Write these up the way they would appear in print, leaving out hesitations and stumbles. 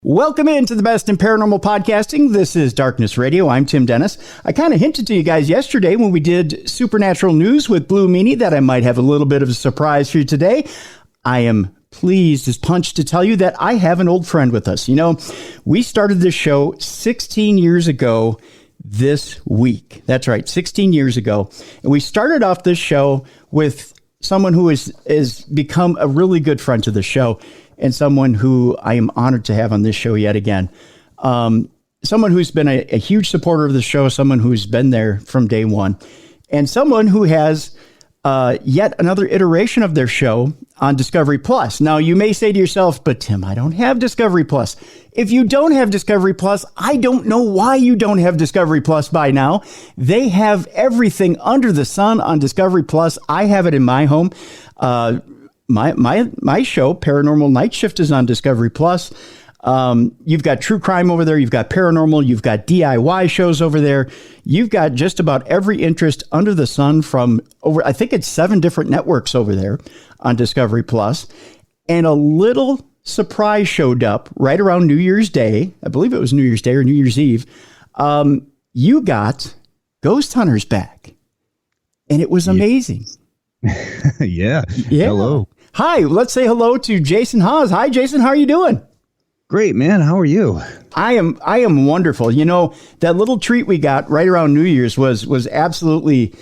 Welcome into the best in paranormal podcasting. This is Darkness Radio. I'm Tim Dennis. I kind of hinted to you guys yesterday when we did Supernatural News with Blue Meanie that I might have a little bit of a surprise for you today. I am pleased as punch to tell you that I have an old friend with us. You know, we started this show 16 years ago this week. That's right, 16 years ago. And we started off this show with someone who has become a really good friend to the show, and someone who I am honored to have on this show yet again. Someone who's been a huge supporter of the show, someone who's been there from day one, and someone who has yet another iteration of their show on Discovery Plus. Now, you may say to yourself, but Tim, I don't have Discovery Plus. If you don't have Discovery Plus, I don't know why you don't have Discovery Plus by now. They have everything under the sun on Discovery Plus. I have it in my home. My show, Paranormal Night Shift, is on Discovery Plus. You've got true crime over there. You've got paranormal. You've got DIY shows over there. You've got just about every interest under the sun from over, I think it's 7 different networks over there on Discovery Plus. And a little surprise showed up right around New Year's Day. I believe it was New Year's Day or New Year's Eve. You got Ghost Hunters back, and it was amazing. Yeah. Hello. Hi, let's say hello to Jason Hawes. Hi, Jason. How are you doing? Great, man. How are you? I am wonderful. You know, that little treat we got right around New Year's was absolutely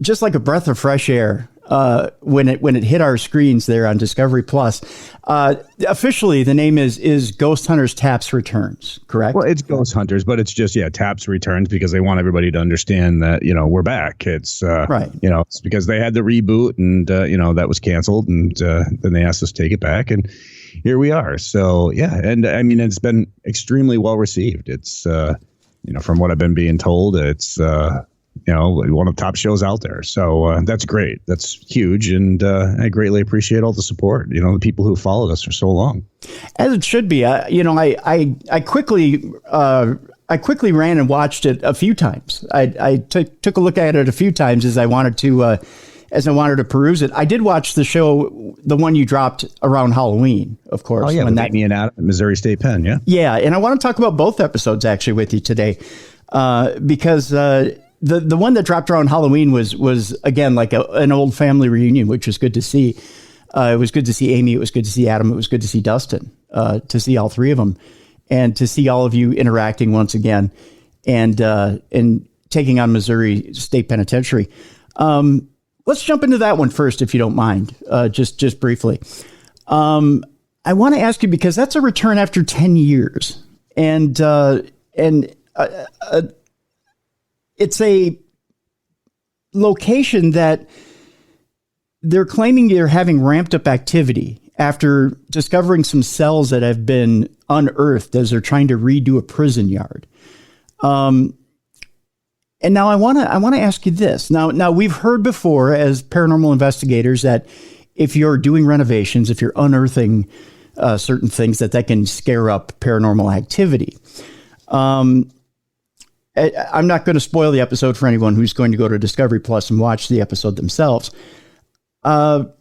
just like a breath of fresh air when it hit our screens there on Discovery Plus. Officially, the name is Ghost Hunters Taps Returns, correct? Well, it's Ghost Hunters, but it's just, Taps Returns because they want everybody to understand that, we're back. It's, right. It's because they had the reboot and, that was canceled, and then they asked us to take it back, and here we are. So, yeah. And I mean, it's been extremely well received. It's, from what I've been being told, it's, one of the top shows out there. So that's great. That's huge. And I greatly appreciate all the support, the people who followed us for so long. As it should be. I quickly ran and watched it a few times. I took a look at it a few times as I wanted to peruse it. I did watch the show, the one you dropped around Halloween, of course. Oh, yeah. With Amy and Adam at Missouri State Penn. Yeah. Yeah. And I want to talk about both episodes actually with you today because the one that dropped around Halloween was again like an old family reunion, which was good to see. It was good to see Amy. It was good to see Adam. It was good to see Dustin, to see all three of them, and to see all of you interacting once again, and taking on Missouri State Penitentiary. Let's jump into that one first, if you don't mind, just briefly. I want to ask you because that's a return after 10 years, and it's a location that they're claiming they're having ramped up activity after discovering some cells that have been unearthed as they're trying to redo a prison yard. And now I want to ask you this. Now we've heard before as paranormal investigators that if you're doing renovations, if you're unearthing certain things, that can scare up paranormal activity. I'm not going to spoil the episode for anyone who's going to go to Discovery Plus and watch the episode themselves. But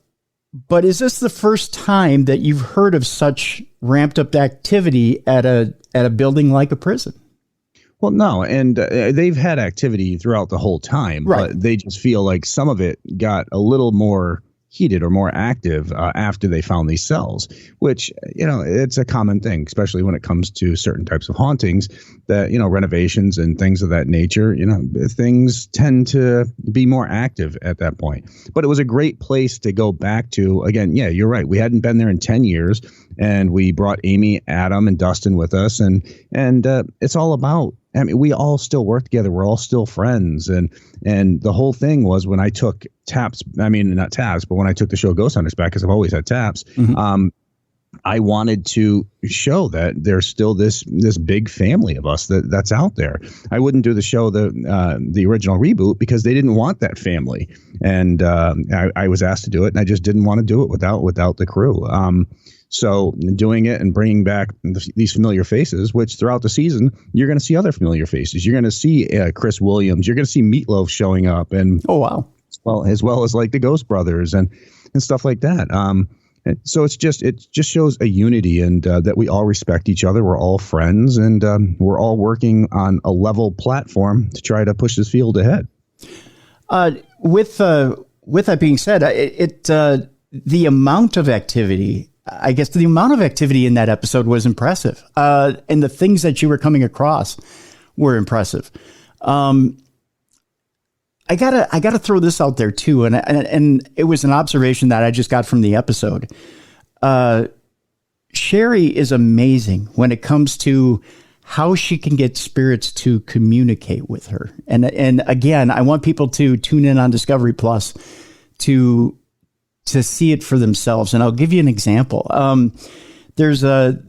is this the first time that you've heard of such ramped up activity at a building like a prison? Well, no. And they've had activity throughout the whole time, right. But they just feel like some of it got a little more heated or more active after they found these cells, which, it's a common thing, especially when it comes to certain types of hauntings that, renovations and things of that nature, things tend to be more active at that point. But it was a great place to go back to. Again, yeah, you're right. We hadn't been there in 10 years, and we brought Amy, Adam, and Dustin with us. And it's all about, we all still work together. We're all still friends. And the whole thing was when I took not Taps, but when I took the show Ghost Hunters back, because I've always had Taps, mm-hmm. I wanted to show that there's still this big family of us that's out there. I wouldn't do the show, the original reboot, because they didn't want that family. And I was asked to do it, and I just didn't want to do it without the crew. So doing it and bringing back these familiar faces, which throughout the season, you're going to see other familiar faces. You're going to see Chris Williams. You're going to see Meatloaf showing up. And oh, wow. As well as like the Ghost Brothers and stuff like that. And so it just shows a unity and that we all respect each other. We're all friends, and we're all working on a level platform to try to push this field ahead. With that being said, the amount of activity, I guess the amount of activity in that episode was impressive. And the things that you were coming across were impressive. I gotta throw this out there too. And it was an observation that I just got from the episode. Sherry is amazing when it comes to how she can get spirits to communicate with her. And again, I want people to tune in on Discovery Plus to see it for themselves. And I'll give you an example. There's a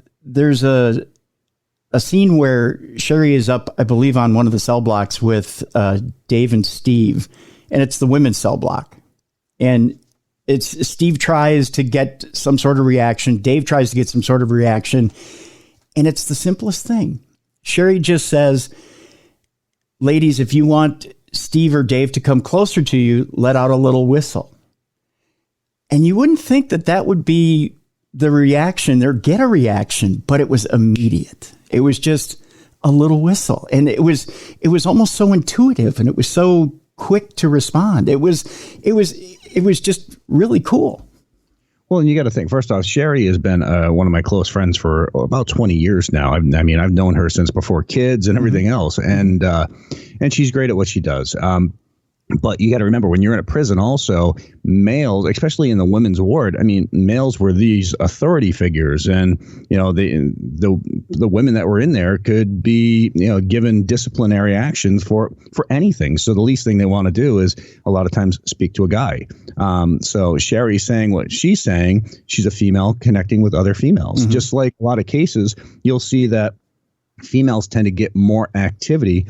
scene where Sherry is up, I believe, on one of the cell blocks with Dave and Steve, and it's the women's cell block. And it's Steve tries to get some sort of reaction. Dave tries to get some sort of reaction. And it's the simplest thing. Sherry just says, ladies, if you want Steve or Dave to come closer to you, let out a little whistle. And you wouldn't think that that would be the reaction or get a reaction, but it was immediate. It was just a little whistle. And it was almost so intuitive, and it was so quick to respond. It was just really cool. Well, and you got to think, first off, Sherry has been one of my close friends for about 20 years now. I've known her since before kids and everything else. And she's great at what she does. But you got to remember, when you're in a prison also, males, especially in the women's ward, males were these authority figures, and, the women that were in there could be, given disciplinary actions for anything. So the least thing they want to do is a lot of times speak to a guy. So Sherry's saying what she's saying. She's a female connecting with other females. Mm-hmm. Just like a lot of cases, you'll see that females tend to get more activity,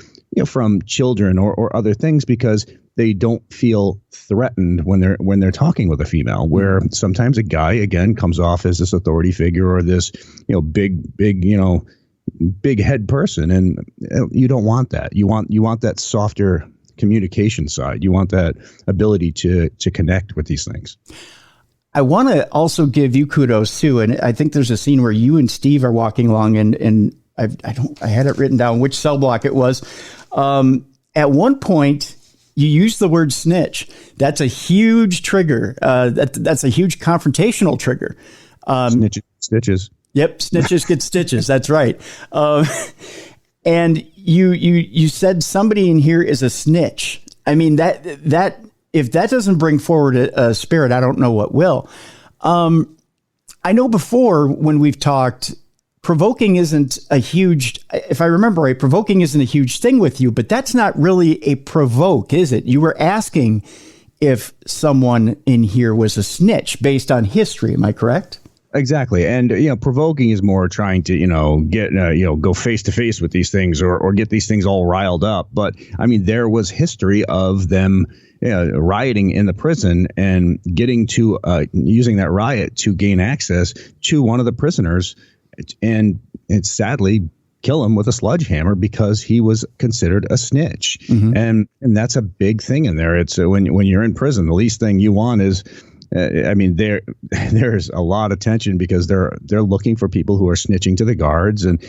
from children or other things, because they don't feel threatened when they're talking with a female, where sometimes a guy, again, comes off as this authority figure or this, big head person. And you don't want that. You want that softer communication side. You want that ability to connect with these things. I want to also give you kudos too. And I think there's a scene where you and Steve are walking along, and I had it written down which cell block it was. At one point, you use the word snitch. That's a huge trigger. That's a huge confrontational trigger. Snitches. Yep, snitches get stitches. That's right. And you said somebody in here is a snitch. That if that doesn't bring forward a spirit, I don't know what will. I know before when we've talked, provoking isn't a huge, if I remember right, provoking isn't a huge thing with you, but that's not really a provoke, is it? You were asking if someone in here was a snitch based on history. Am I correct? Exactly. And, provoking is more trying to, get, go face to face with these things or get these things all riled up. But there was history of them rioting in the prison and getting to using that riot to gain access to one of the prisoners, and sadly kill him with a sledgehammer because he was considered a snitch. Mm-hmm. And that's a big thing in there. It's when you're in prison, the least thing you want is, there's a lot of tension because they're looking for people who are snitching to the guards and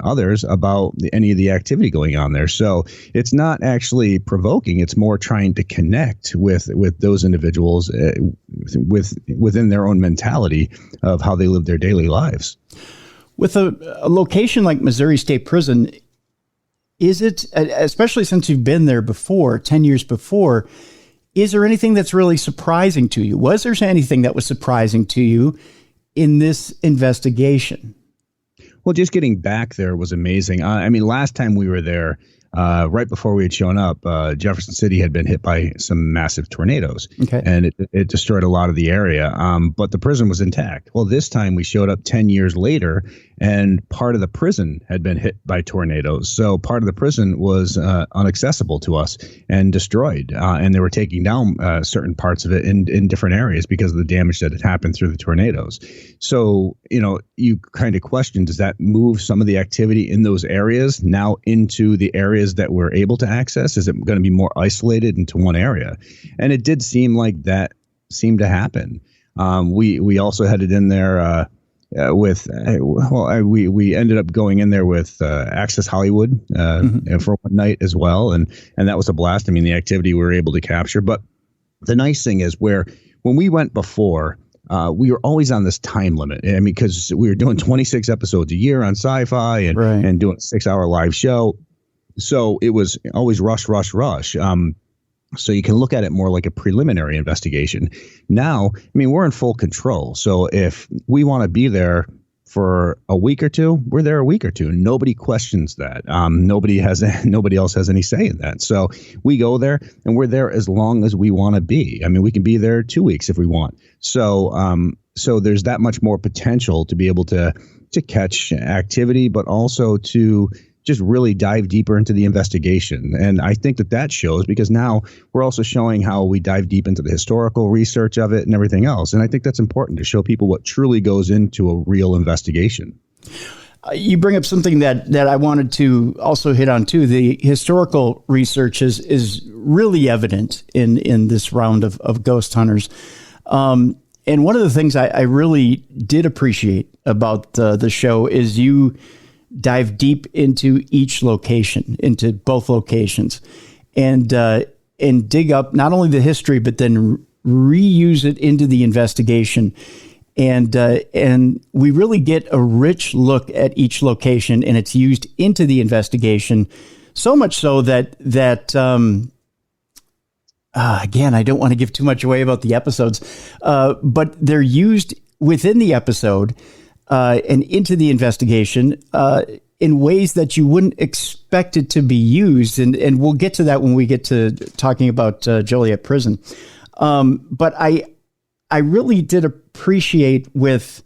others about any of the activity going on there. So it's not actually provoking. It's more trying to connect with those individuals within their own mentality of how they live their daily lives. With a location like Missouri State Prison, is it, especially since you've been there before, 10 years before, is there anything that's really surprising to you? Was there anything that was surprising to you in this investigation? Well, just getting back there was amazing. Last time we were there, right before we had shown up, Jefferson City had been hit by some massive tornadoes. Okay. And it destroyed a lot of the area. But the prison was intact. Well, this time we showed up 10 years later, and part of the prison had been hit by tornadoes. So part of the prison was inaccessible to us and destroyed. And they were taking down certain parts of it in different areas because of the damage that had happened through the tornadoes. So, you kind of question, does that move some of the activity in those areas now into the areas that we're able to access? Is it going to be more isolated into one area? And it did seem like that seemed to happen. We also headed in there we ended up going in there with Access Hollywood for one night as well, and that was a blast. I mean, the activity we were able to capture. But the nice thing is when we went before, we were always on this time limit. I mean, because we were doing 26 episodes a year on Sci-Fi and doing a 6-hour live show, so it was always rush. So you can look at it more like a preliminary investigation. Now, I mean, we're in full control. So if we want to be there for a week or two, we're there a week or two. Nobody questions that. Nobody else has any say in that. So we go there and we're there as long as we want to be. I mean, we can be there 2 weeks if we want. So there's that much more potential to be able to catch activity, but also to just really dive deeper into the investigation. And I think that shows, because now we're also showing how we dive deep into the historical research of it and everything else. And I think that's important to show people what truly goes into a real investigation. You bring up something that I wanted to also hit on too. The historical research is really evident in this round of ghost hunters. And one of the things I really did appreciate about the show is you dive deep into each location, into both locations, and dig up not only the history, but then reuse it into the investigation. And we really get a rich look at each location, and it's used into the investigation. So much so that again, I don't want to give too much away about the episodes, but they're used within the episode and into the investigation in ways that you wouldn't expect it to be used. And we'll get to that when we get to talking about Joliet Prison. But I really did appreciate with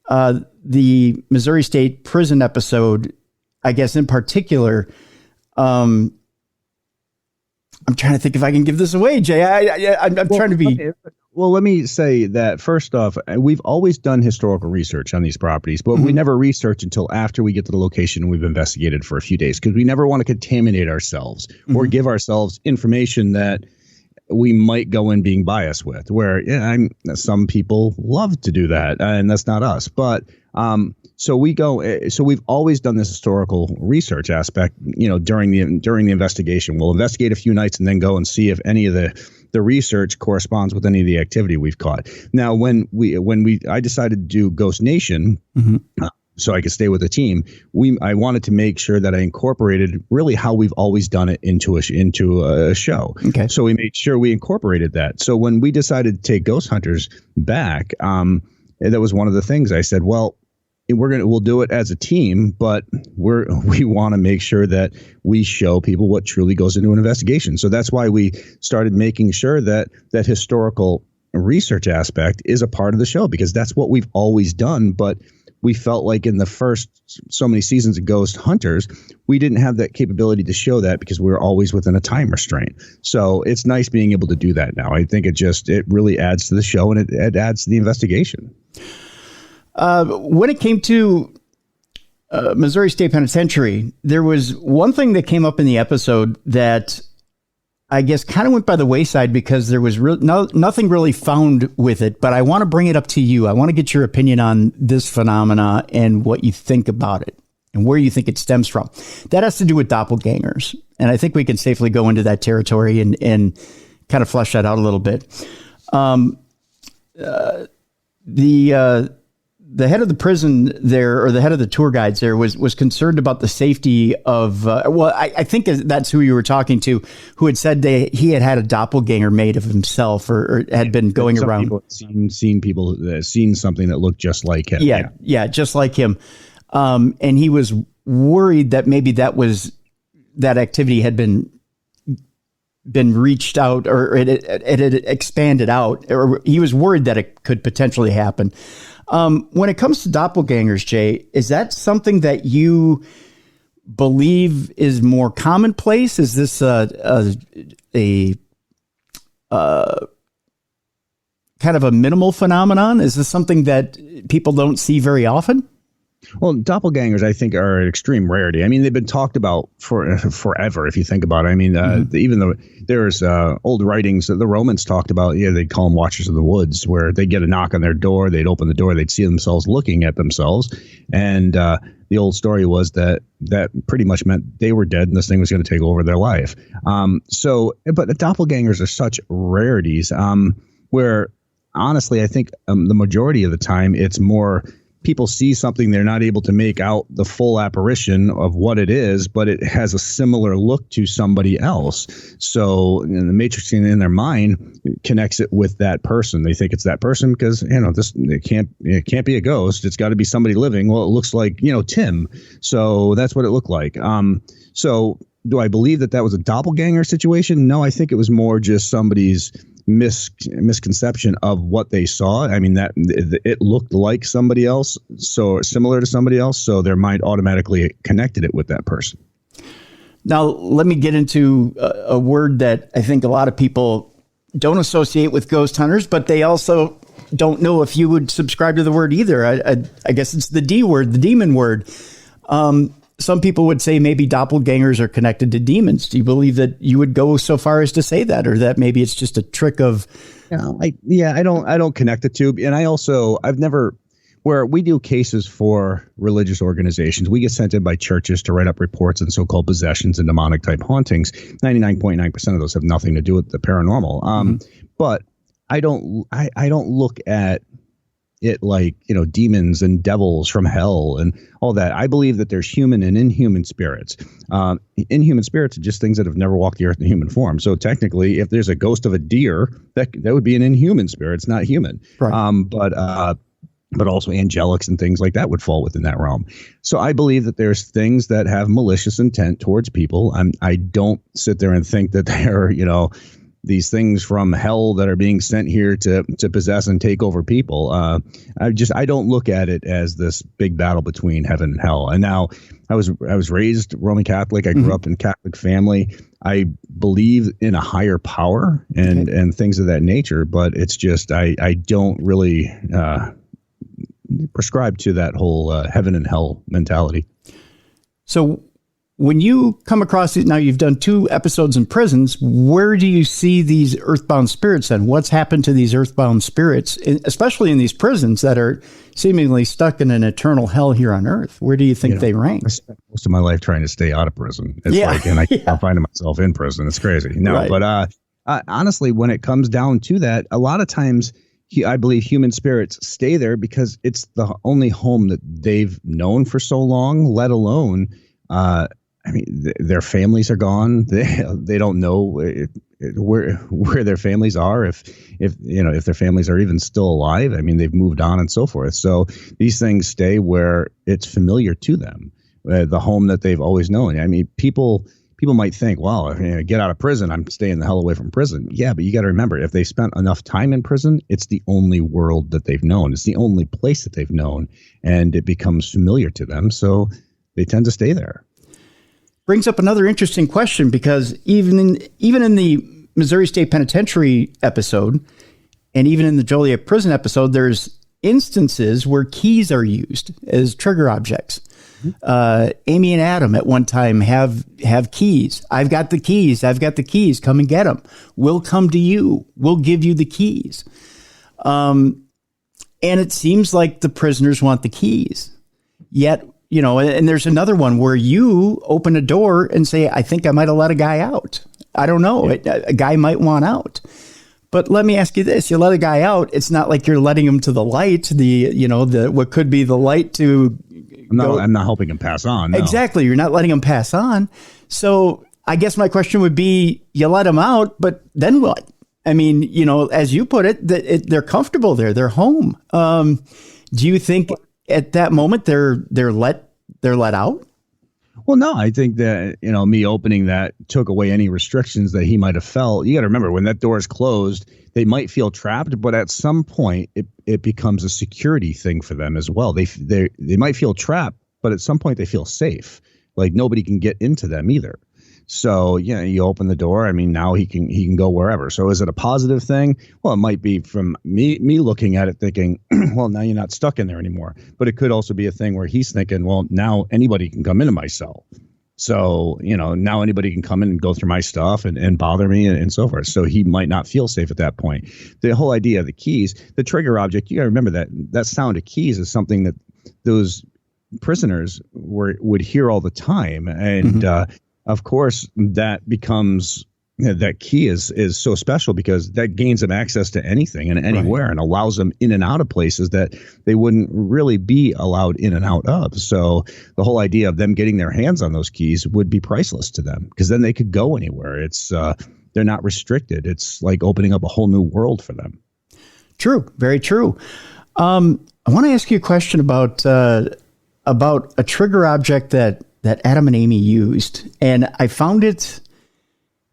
the Missouri State Prison episode, I guess in particular, I'm trying to think if I can give this away, Jay. I'm trying to be... Well, let me say that first off, we've always done historical research on these properties, but we never research until after we get to the location and we've investigated for a few days, because we never want to contaminate ourselves or give ourselves information that we might go in being biased with, where some people love to do that, and that's not us. But so we've always done this historical research aspect, during the investigation. We'll investigate a few nights and then go and see if any of the research corresponds with any of the activity we've caught. Now, when I decided to do Ghost Nation, so I could stay with the team, I wanted to make sure that I incorporated really how we've always done it into a show. Okay. So we made sure we incorporated that. So when we decided to take Ghost Hunters back, that was one of the things I said, well, we'll do it as a team, but we want to make sure that we show people what truly goes into an investigation. So that's why we started making sure that historical research aspect is a part of the show, because that's what we've always done. But we felt like in the first so many seasons of Ghost Hunters, we didn't have that capability to show that because we were always within a time restraint. So it's nice being able to do that now. I think it really adds to the show, and it adds to the investigation. When it came to Missouri State Penitentiary, there was one thing that came up in the episode that I guess kind of went by the wayside because there was nothing really found with it. But I want to bring it up to you. I want to get your opinion on this phenomena and what you think about it and where you think it stems from. That has to do with doppelgangers. And I think we can safely go into that territory and kind of flesh that out a little bit. The head of the prison there, or the head of the tour guides there, was concerned about the safety of, I think that's who you were talking to, who had said he had a doppelganger made of himself, or had been going around. People seen something that looked just like him. Yeah, just like him. And he was worried that maybe that activity had been reached out, or it had expanded out, or he was worried that it could potentially happen. When it comes to doppelgangers, Jay, is that something that you believe is more commonplace? Is this a kind of a minimal phenomenon? Is this something that people don't see very often? Well, doppelgangers, I think, are an extreme rarity. I mean, they've been talked about for forever, if you think about it. I mean, even though there's old writings that the Romans talked about, they'd call them watchers of the woods, where they'd get a knock on their door, they'd open the door, they'd see themselves looking at themselves. And the old story was that pretty much meant they were dead and this thing was going to take over their life. But the doppelgangers are such rarities where, honestly, I think the majority of the time it's more people see something, they're not able to make out the full apparition of what it is, but it has a similar look to somebody else. So the matrixing in their mind connects it with that person. They think it's that person because, it can't be a ghost. It's got to be somebody living. Well, it looks like, Tim. So that's what it looked like. So do I believe that was a doppelganger situation? No, I think it was more just somebody's misconception of what they saw. I mean, that it looked like somebody else, so similar to somebody else, so their mind automatically connected it with that person. Now, let me get into a word that I think a lot of people don't associate with ghost hunters, but they also don't know if you would subscribe to the word either. I guess it's the D word, the demon word. Some people would say maybe doppelgangers are connected to demons. Do you believe that you would go so far as to say that, or that maybe it's just a trick of? I don't connect the two. And I've never, where we do cases for religious organizations, we get sent in by churches to write up reports on so-called possessions and demonic type hauntings. 99.9% of those have nothing to do with the paranormal. But I don't look at it like, demons and devils from hell and all that. I believe that there's human and inhuman spirits. Inhuman spirits are just things that have never walked the earth in human form. So technically, if there's a ghost of a deer, that would be an inhuman spirit. It's not human. Right. But also angelics and things like that would fall within that realm. So I believe that there's things that have malicious intent towards people. I don't sit there and think that they're, these things from hell that are being sent here to possess and take over people. I don't look at it as this big battle between heaven and hell. And now I was raised Roman Catholic. I grew up in a Catholic family. I believe in a higher power and things of that nature, but it's just, I don't really prescribe to that whole heaven and hell mentality. So when you come across it, now you've done 2 episodes in prisons, where do you see these earthbound spirits and what's happened to these earthbound spirits, especially in these prisons that are seemingly stuck in an eternal hell here on earth? Where do you think they rank? I spent most of my life trying to stay out of prison. And I can't find myself in prison. It's crazy. No, right. But honestly, when it comes down to that, a lot of times I believe human spirits stay there because it's the only home that they've known for so long, let alone their families are gone. They don't know where their families are, if their families are even still alive. I mean, they've moved on and so forth. So these things stay where it's familiar to them, the home that they've always known. I mean, people might think, well, if I get out of prison, I'm staying the hell away from prison. Yeah, but you got to remember, if they spent enough time in prison, it's the only world that they've known. It's the only place that they've known, and it becomes familiar to them. So they tend to stay there. Brings up another interesting question, because even in the Missouri State Penitentiary episode, and even in the Joliet prison episode, there's instances where keys are used as trigger objects. Amy and Adam at one time have keys. I've got the keys. Come and get them. We'll come to you. We'll give you the keys. And it seems like the prisoners want the keys. Yet, and there's another one where you open a door and say, I think I might have let a guy out. I don't know. Yeah. A guy might want out. But let me ask you this. You let a guy out. It's not like you're letting him to the light, what could be the light to I'm not helping him pass on. No. Exactly. You're not letting him pass on. So I guess my question would be, you let him out, but then what? I mean, as you put it, they're comfortable there. They're home. Do you think at that moment they're let out? Well, no, I think that, me opening that took away any restrictions that he might have felt. You got to remember, when that door is closed, they might feel trapped, but at some point it becomes a security thing for them as well. They might feel trapped, but at some point they feel safe. Like nobody can get into them either. So, you open the door. I mean, now he can go wherever. So is it a positive thing? Well, it might be from me looking at it thinking, well, now you're not stuck in there anymore. But it could also be a thing where he's thinking, well, now anybody can come into my cell. So, now anybody can come in and go through my stuff and bother me and so forth. So he might not feel safe at that point. The whole idea of the keys, the trigger object, you got to remember that sound of keys is something that those prisoners would hear all the time. And of course, that becomes that key is so special because that gains them access to anything and anywhere and allows them in and out of places that they wouldn't really be allowed in and out of. So the whole idea of them getting their hands on those keys would be priceless to them because then they could go anywhere. It's they're not restricted. It's like opening up a whole new world for them. True. Very true. I want to ask you a question about a trigger object that Adam and Amy used, and I found it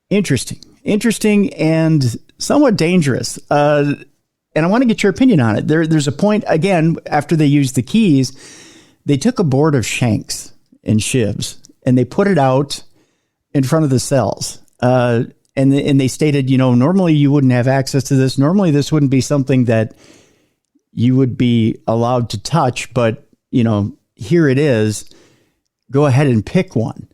interesting and somewhat dangerous. And I want to get your opinion on it. There's a point, again, after they used the keys, they took a board of shanks and shivs and they put it out in front of the cells. And they stated, normally you wouldn't have access to this. Normally this wouldn't be something that you would be allowed to touch, but, here it is. Go ahead and pick one.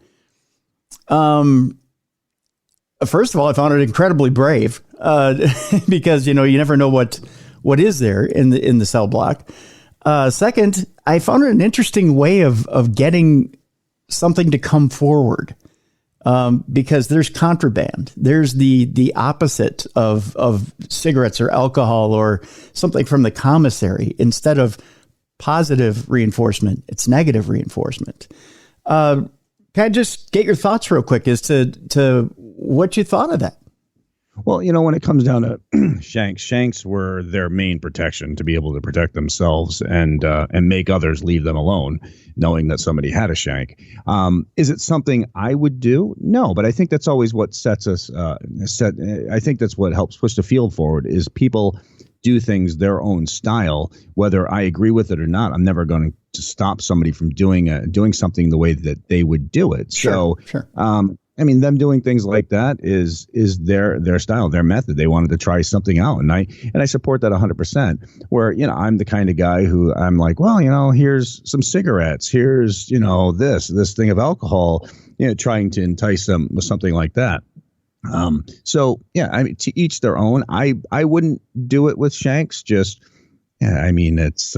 First of all, I found it incredibly brave because, you never know what is there in the cell block. Second, I found it an interesting way of getting something to come forward because there's contraband. There's the opposite of cigarettes or alcohol or something from the commissary. Instead of positive reinforcement, it's negative reinforcement. Can I just get your thoughts real quick as to what you thought of that? Well, when it comes down to shanks were their main protection to be able to protect themselves and make others leave them alone, knowing that somebody had a shank. Is it something I would do? No, but I think that's always what sets us I think that's what helps push the field forward is people do things their own style, whether I agree with it or not. I'm never going to stop somebody from doing something the way that they would do it. Sure. Them doing things like that is their style, their method. They wanted to try something out, and I support that 100%. Where I'm the kind of guy who I'm like, well, here's some cigarettes, here's this thing of alcohol, trying to entice them with something like that. To each their own. I wouldn't do it with shanks. It's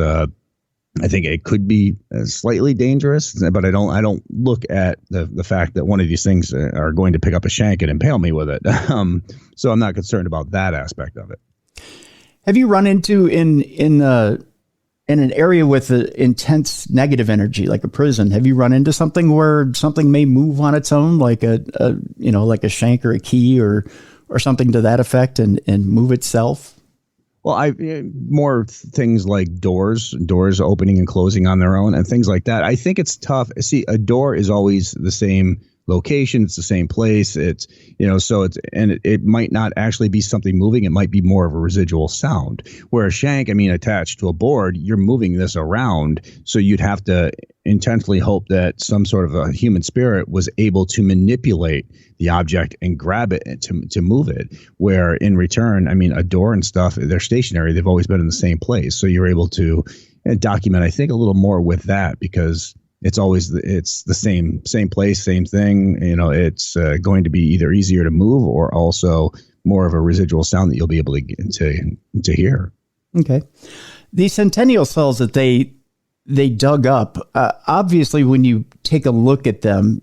I think it could be slightly dangerous, but I don't look at the fact that one of these things are going to pick up a shank and impale me with it. So I'm not concerned about that aspect of it. Have you run into in an area with intense negative energy, like a prison? Have you run into something where something may move on its own, like like a shank or a key or something to that effect, and move itself? Well, more things like doors opening and closing on their own and things like that. I think it's tough. See, a door is always the same location. It's the same place. It's, it might not actually be something moving. It might be more of a residual sound. Where a shank, attached to a board, you're moving this around. So you'd have to intentionally hope that some sort of a human spirit was able to manipulate the object and grab it to move it. Where in return, a door and stuff, they're stationary. They've always been in the same place. So you're able to document, I think, a little more with that because it's the same place, same thing. It's going to be either easier to move or also more of a residual sound that you'll be able to hear. Okay. The centennial cells that they dug up, obviously when you take a look at them,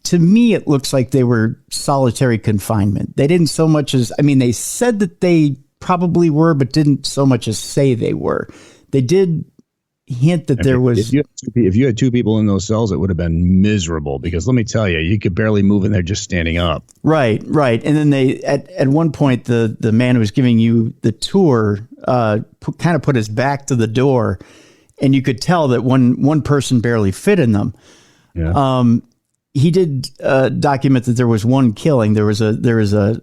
to me, it looks like they were solitary confinement. They didn't so much as, they said that they probably were, but didn't so much as say they were. They did hint that there was... If you had two people in those cells, it would have been miserable because let me tell you, you could barely move in there just standing up. Right. And then they, at one point, the man who was giving you the tour kind of put his back to the door, and you could tell that one person barely fit in them. Yeah. He did document that there was one killing. There was a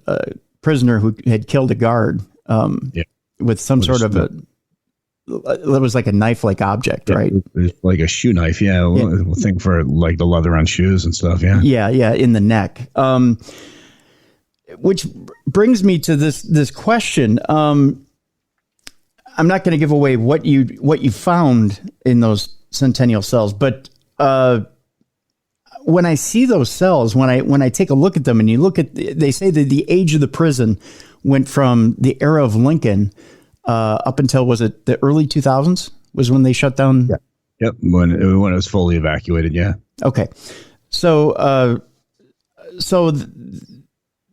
prisoner who had killed a guard with some sort of a... it was like a knife-like object, right? Like a shoe knife, We'll think for like the leather on shoes and stuff, Yeah, in the neck. Which brings me to this question. I'm not going to give away what you found in those centennial cells, but when I see those cells, when I take a look at them, and you look at, they say that the age of the prison went from the era of Lincoln up until, was it the early 2000s was when they shut down? Yeah. Yep. When it was fully evacuated. Yeah. Okay. So,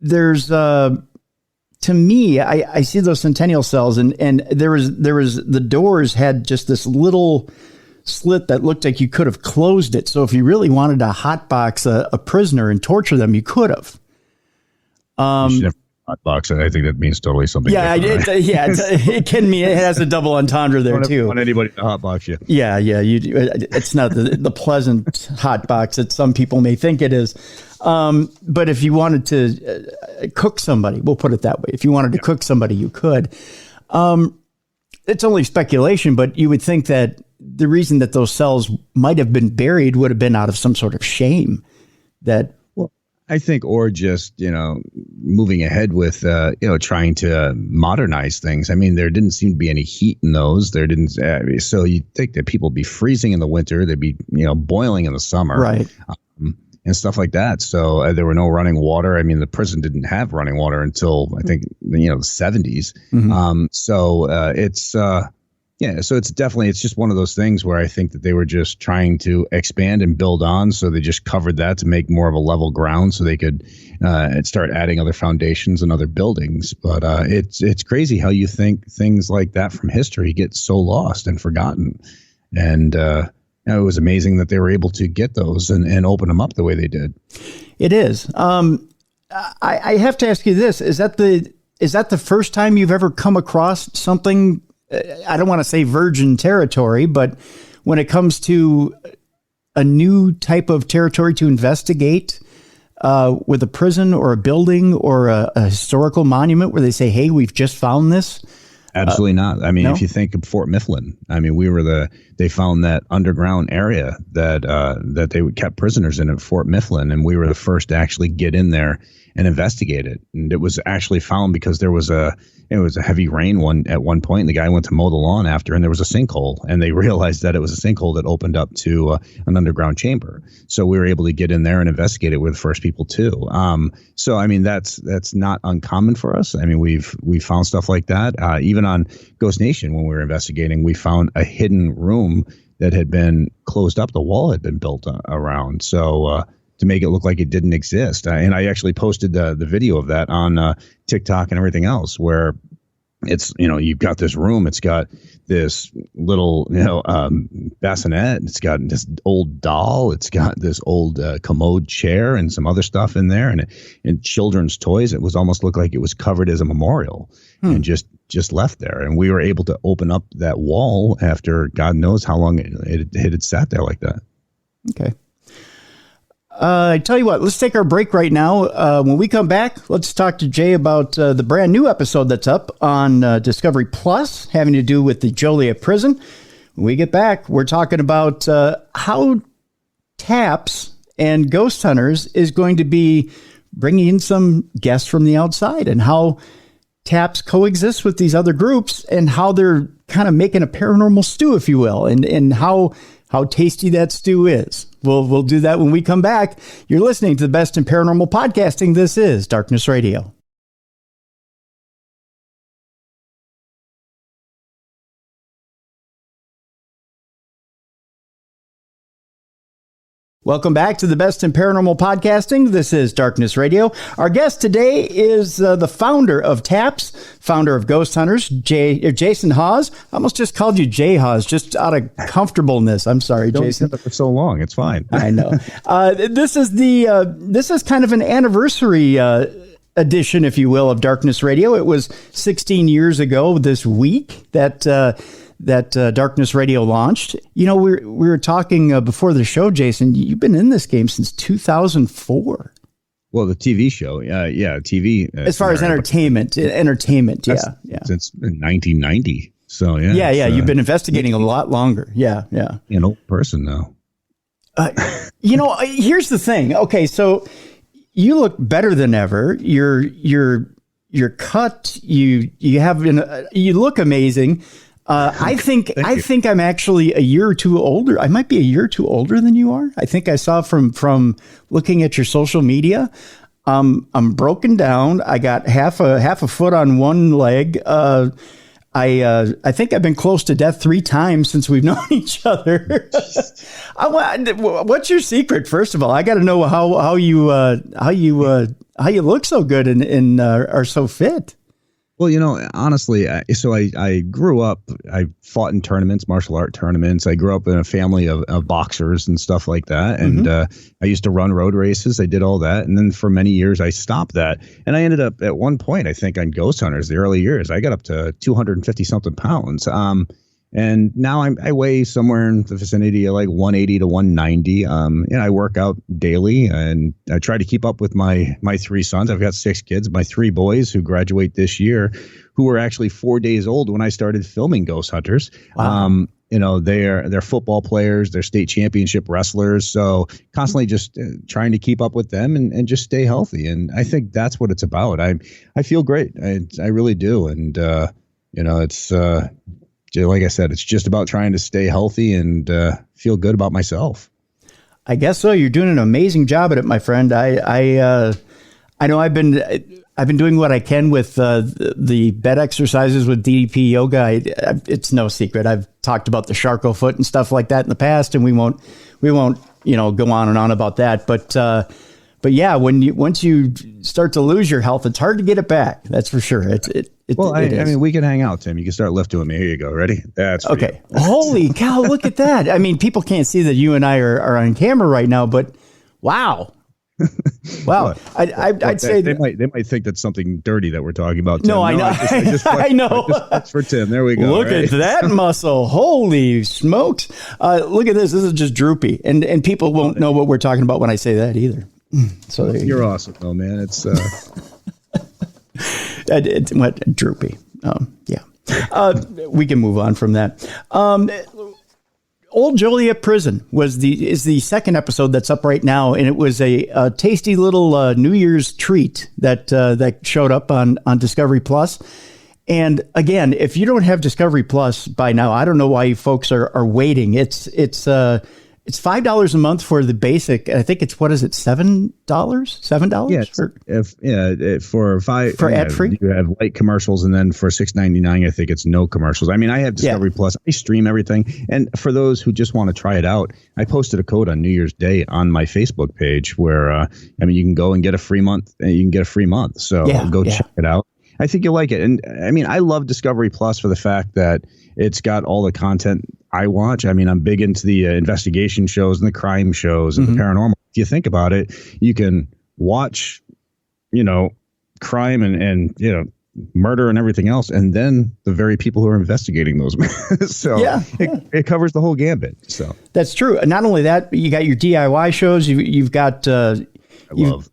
there's, to me, I see those centennial cells, and there was the doors had just this little slit that looked like you could have closed it. So if you really wanted to hotbox a prisoner and torture them, you could have. Hotbox, I think that means totally something. Yeah, it can mean, it has a double entendre there too. Don't want anybody to hotbox you. Yeah, it's not the pleasant hotbox that some people may think it is. But if you wanted to cook somebody, we'll put it that way. If you wanted to cook somebody, you could. It's only speculation, but you would think that the reason that those cells might have been buried would have been out of some sort of shame. I think, or just, moving ahead with, trying to modernize things. I mean, there didn't seem to be any heat in those. There didn't. So you'd think that people would be freezing in the winter. They'd be, boiling in the summer. Right. And stuff like that. So there were no running water. I mean, the prison didn't have running water until, I think, the 70s. Mm-hmm. So it's definitely, it's just one of those things where I think that they were just trying to expand and build on. So they just covered that to make more of a level ground so they could start adding other foundations and other buildings. But it's crazy how you think things like that from history get so lost and forgotten. And it was amazing that they were able to get those and open them up the way they did. It is. I have to ask you this. Is that the first time you've ever come across something, I don't want to say virgin territory, but when it comes to a new type of territory to investigate with a prison or a building or a historical monument where they say, hey, we've just found this? Absolutely not. I mean, no? If you think of Fort Mifflin, I mean, they found that underground area that they kept prisoners in at Fort Mifflin, and we were the first to actually get in there and investigate it. And it was actually found because there was a heavy rain at one point, and the guy went to mow the lawn after, and there was a sinkhole, and they realized that it was a sinkhole that opened up to an underground chamber. So we were able to get in there and investigate it. We're the first people too. So I mean, that's not uncommon for us. I mean, we've found stuff like that. Even on Ghost Nation, when we were investigating, we found a hidden room that had been closed up. The wall had been built around. So to make it look like it didn't exist. And I actually posted the video of that on TikTok and everything else, where it's, you've got this room. It's got this little, bassinet. It's got this old doll. It's got this old commode chair and some other stuff in there, and children's toys. It was almost looked like it was covered as a memorial and just left there. And we were able to open up that wall after God knows how long it had sat there like that. Okay. I tell you what, let's take our break right now. When we come back, let's talk to Jay about the brand new episode that's up on Discovery Plus, having to do with the Joliet prison. When we get back, we're talking about how TAPS and Ghost Hunters is going to be bringing in some guests from the outside, and how TAPS coexists with these other groups, and how they're kind of making a paranormal stew, if you will, and how tasty that stew is. We'll do that when we come back. You're listening to the best in paranormal podcasting. This is Darkness Radio. Welcome back to the best in paranormal podcasting. This is Darkness Radio. Our guest today is the founder of TAPS, founder of Ghost Hunters, Jason Hawes. I almost just called you Jay Hawes, just out of comfortableness. I'm sorry, Jason. Don't for so long. It's fine. I know. This is kind of an anniversary edition, if you will, of Darkness Radio. It was 16 years ago this week that Darkness Radio launched. We were talking before the show, Jason. You've been in this game since 2004. Well, the TV show, TV. As far as entertainment, yeah. Since 1990. So yeah. Yeah. You've been investigating a lot longer. Yeah. An old person now. Here's the thing. Okay, so you look better than ever. You're cut. You look amazing. I think I'm actually a year or two older. I might be a year or two older than you are. I think I saw from looking at your social media. I'm broken down. I got half a foot on one leg. I think I've been close to death 3 times since we've known each other. What's your secret? First of all, I got to know how you look so good and are so fit. Well, honestly, I grew up, I fought in tournaments, martial art tournaments. I grew up in a family of boxers and stuff like that. And I used to run road races. I did all that. And then for many years, I stopped that. And I ended up at one point, I think on Ghost Hunters, the early years, I got up to 250 something pounds. And now I weigh somewhere in the vicinity of like 180 to 190. I work out daily and I try to keep up with my 3 sons. I've got 6 kids, my 3 boys who graduate this year, who were actually 4 days old when I started filming Ghost Hunters. Wow. They're football players, they're state championship wrestlers. So constantly just trying to keep up with them and just stay healthy. And I think that's what it's about. I feel great. I really do. And, it's, like I said, it's just about trying to stay healthy and feel good about myself. I guess so. You're doing an amazing job at it, my friend. I know I've been doing what I can with the bed exercises with DDP yoga. It's no secret. I've talked about the Charcot foot and stuff like that in the past, and we won't go on and on about that. But yeah, once you start to lose your health, it's hard to get it back. That's for sure. I mean, we can hang out, Tim. You can start lifting with me. Here you go. Ready? That's okay. Holy cow! Look at that. I mean, people can't see that you and I are on camera right now, but wow. Wow. I'd say they might think that's something dirty that we're talking about, Tim. No, I know. I know. That's for Tim. There we go. Look at that muscle. Holy smokes. Look at this. This is just droopy. And people won't know what we're talking about when I say that either. So you're awesome though, man. It's it went droopy. Yeah. We can move on from that. Old Joliet Prison is the second episode that's up right now, and it was a tasty little New Year's treat that showed up on Discovery Plus. And again, if you don't have Discovery Plus by now, I don't know why you folks are waiting. It's $5 a month for the basic. I think it's, what is it, $7? $7? Yeah, for $5 for ad free. You have light commercials, and then for $6.99, I think it's no commercials. I mean, I have Discovery Plus. I stream everything, and for those who just want to try it out, I posted a code on New Year's Day on my Facebook page where you can go and get a free month. You can get a free month, so go check it out. I think you'll like it. And I mean, I love Discovery Plus for the fact that it's got all the content I watch. I mean, I'm big into the investigation shows and the crime shows and the paranormal. If you think about it, you can watch, crime and murder and everything else, and then the very people who are investigating those. So it covers the whole gambit. So that's true. Not only that, but you got your DIY shows. You've got. I love.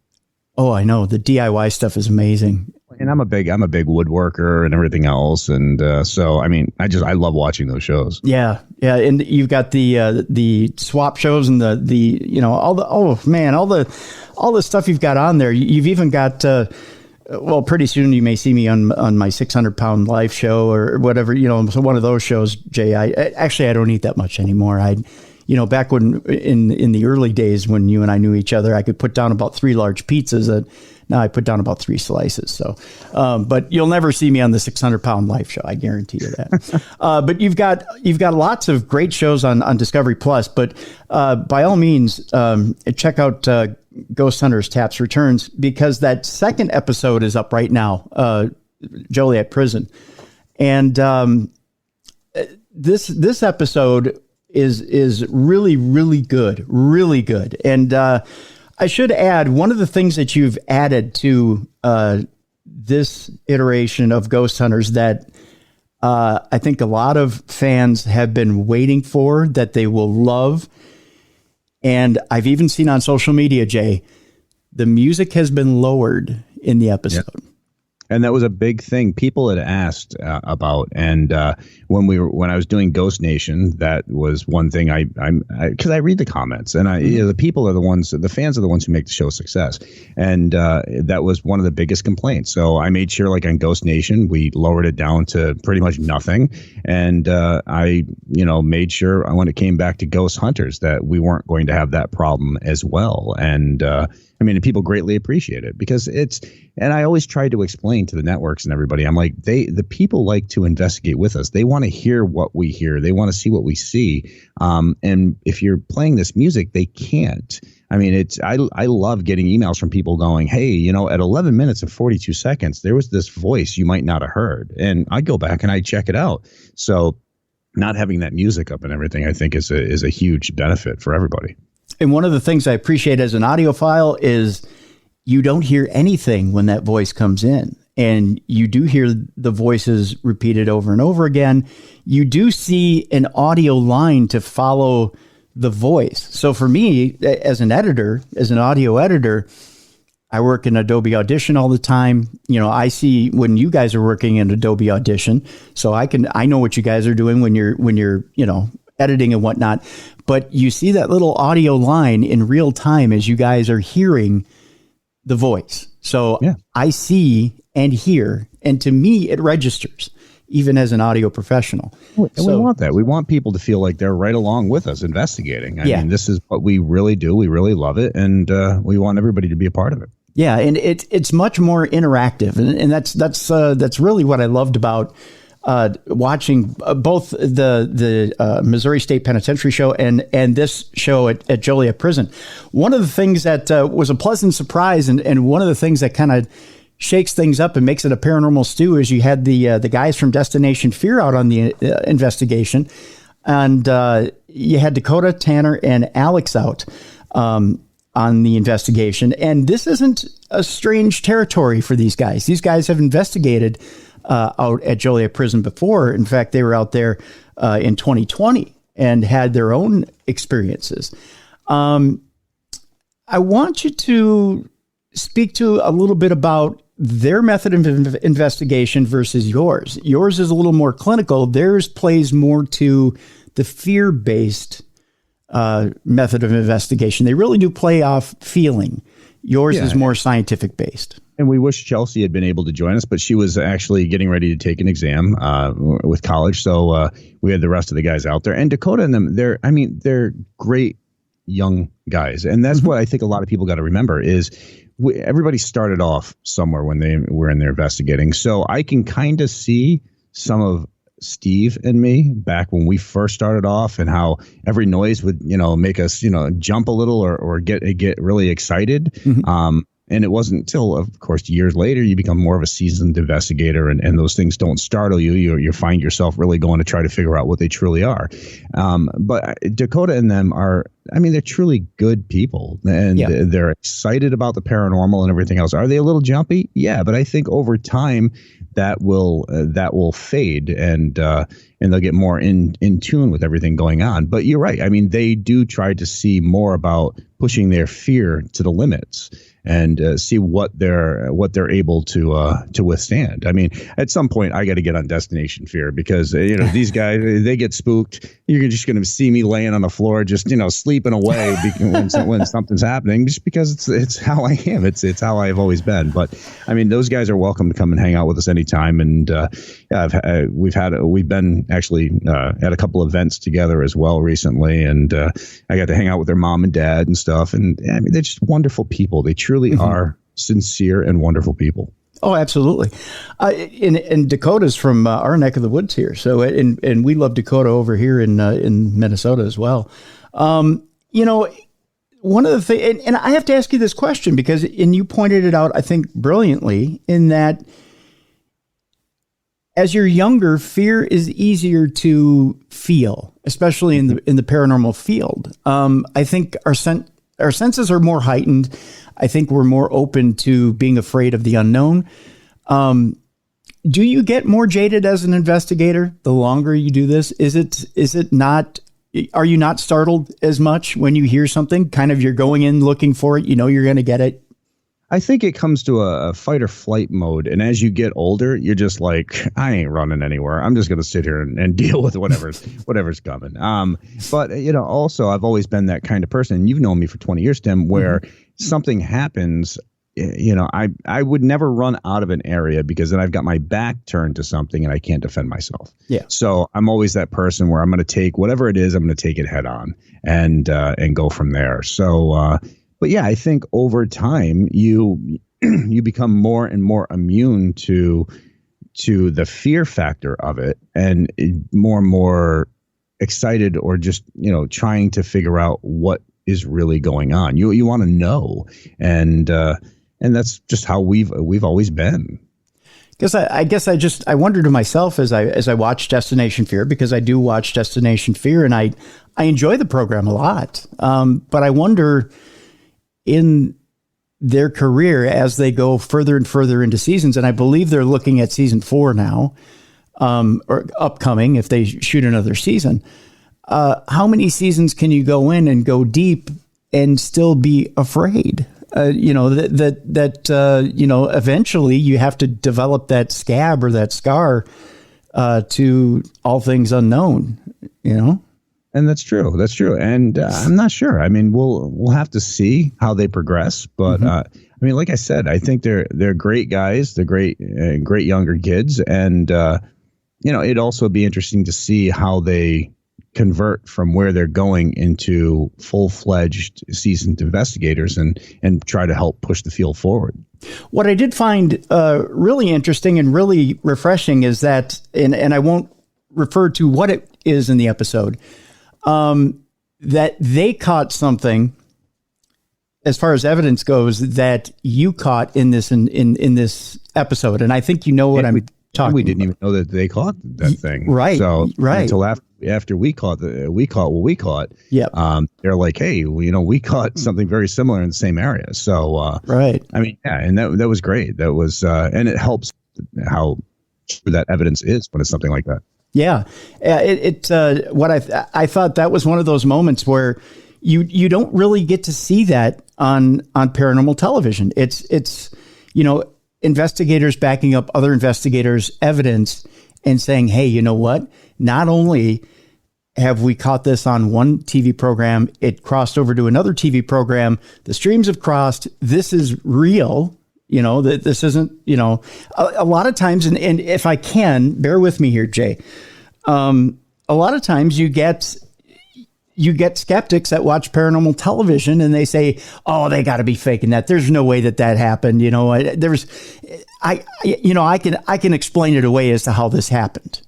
Oh, I know, the DIY stuff is amazing. And I'm a big woodworker and everything else, and so I mean, I love watching those shows. Yeah, and you've got the swap shows and all the stuff you've got on there. You've even got pretty soon you may see me on my 600-pound life show or whatever, so one of those shows. Jay, I don't eat that much anymore. Back when in the early days when you and I knew each other, I could put down about 3 large pizzas. Now I put down about 3 slices. So, but you'll never see me on the 600-pound life show. I guarantee you that. But you've got lots of great shows on Discovery Plus. But by all means, check out Ghost Hunters Taps Returns, because that second episode is up right now, Joliet Prison, and this episode is really, really good. And I should add, one of the things that you've added to this iteration of Ghost Hunters that I think a lot of fans have been waiting for, that they will love, and I've even seen on social media, Jay, the music has been lowered in the episode. Yep. And that was a big thing people had asked about. And when I was doing Ghost Nation, that was one thing because I read the comments, and the people are the ones, the fans are the ones who make the show a success. And that was one of the biggest complaints. So I made sure, like on Ghost Nation, we lowered it down to pretty much nothing. And I made sure when it came back to Ghost Hunters that we weren't going to have that problem as well. And people greatly appreciate it because and I always try to explain to the networks and everybody, I'm like, the people like to investigate with us. They want to hear what we hear. They want to see what we see. And if you're playing this music, they can't. I mean, I love getting emails from people going, hey, at 11 minutes and 42 seconds, there was this voice you might not have heard. And I go back and I check it out. So not having that music up and everything, I think is a huge benefit for everybody. And one of the things I appreciate as an audiophile is you don't hear anything when that voice comes in, and you do hear the voices repeated over and over again. You do see an audio line to follow the voice. So for me, as an audio editor, I work in Adobe Audition all the time. I see when you guys are working in Adobe Audition, so I know what you guys are doing when you're editing and whatnot. But you see that little audio line in real time as you guys are hearing the voice. So yeah. I see and hear, and to me, it registers, even as an audio professional. And we want that. We want people to feel like they're right along with us investigating. I mean, this is what we really do. We really love it, and we want everybody to be a part of it. Yeah, and it's much more interactive, and that's really what I loved about watching both the Missouri State Penitentiary show and this show at Joliet Prison. One of the things that was a pleasant surprise, and one of the things that kind of shakes things up and makes it a paranormal stew is you had the guys from Destination Fear out on the investigation, and you had Dakota, Tanner, and Alex out on the investigation. And this isn't a strange territory for these guys. These guys have investigated out at Joliet Prison before. In fact, they were out there in 2020 and had their own experiences. I want you to speak to a little bit about their method of investigation versus yours. Yours is a little more clinical. Theirs plays more to the fear-based method of investigation. They really do play off feeling. Yours is more scientific based. And we wish Chelsea had been able to join us, but she was actually getting ready to take an exam with college. So we had the rest of the guys out there. And Dakota and them, they're great young guys. And that's what I think a lot of people got to remember is everybody started off somewhere when they were in there investigating. So I can kind of see some of Steve and me back when we first started off, and how every noise would, make us, jump a little or get really excited. And it wasn't until, of course, years later, you become more of a seasoned investigator, and those things don't startle you. You find yourself really going to try to figure out what they truly are. But Dakota and them are, they're truly good people, and they're excited about the paranormal and everything else. Are they a little jumpy? Yeah, but I think over time that will fade, and they'll get more in tune with everything going on. But you're right. They do try to see more about pushing their fear to the limits and see what they're able to withstand. At some point, I got to get on Destination Fear because these guys, they get spooked. You're just going to see me laying on the floor, just sleeping away when something's happening, just because it's how I am. It's how I've always been. But those guys are welcome to come and hang out with us anytime. And we've been actually at a couple events together as well recently, and I got to hang out with their mom and dad and stuff. And they're just wonderful people. They truly are sincere and wonderful people. Oh, absolutely. And Dakota's from our neck of the woods here. So, and we love Dakota over here in Minnesota as well. One of the things, and I have to ask you this question because, and you pointed it out, I think brilliantly, in that as you're younger, fear is easier to feel, especially in the paranormal field. I think our senses are more heightened. I think we're more open to being afraid of the unknown. Do you get more jaded as an investigator the longer you do this? Is it not? Are you not startled as much when you hear something? Kind of, you're going in looking for it. You're going to get it. I think it comes to a fight or flight mode. And as you get older, you're just like, I ain't running anywhere. I'm just going to sit here and deal with whatever's coming. But, also, I've always been that kind of person. And you've known me for 20 years, Tim, where something happens. I would never run out of an area because then I've got my back turned to something and I can't defend myself. Yeah. So I'm always that person where I'm going to take whatever it is, I'm going to take it head on and go from there. So, but yeah, I think over time you become more and more immune to the fear factor of it and more excited or just, trying to figure out what is really going on. You want to know. And that's just how we've always been. I guess I wonder to myself as I watch Destination Fear, because I do watch Destination Fear and I enjoy the program a lot. But I wonder in their career as they go further and further into seasons, and I believe they're looking at season 4 now, or upcoming if they shoot another season. How many seasons can you go in and go deep and still be afraid? Eventually you have to develop that scab or that scar to all things unknown, And that's true. That's true. And I'm not sure. I mean, we'll have to see how they progress. But like I said, I think they're great guys. They're great younger kids. And, it'd also be interesting to see how they convert from where they're going into full-fledged seasoned investigators and try to help push the field forward. What I did find really interesting and really refreshing is that, and I won't refer to what it is in the episode, that they caught something as far as evidence goes that you caught in this in this episode. And I think you know what I'm talking about. We didn't even know that they caught that thing. Right. So right. Until after we caught what we caught. Yeah. They're like, hey, we caught something very similar in the same area. So right. I mean, yeah, and that was great. That was and it helps how true that evidence is when it's something like that. Yeah. What I thought that was one of those moments where you don't really get to see that on paranormal television. It's investigators backing up other investigators' evidence and saying, hey, you know what? Not only have we caught this on one TV program, it crossed over to another TV program. The streams have crossed. This is real. That this isn't, a lot of times, and if I can, bear with me here, Jay. A lot of times you get skeptics that watch paranormal television and they say, oh, they got to be faking that. There's no way that happened. I can explain it away as to how this happened.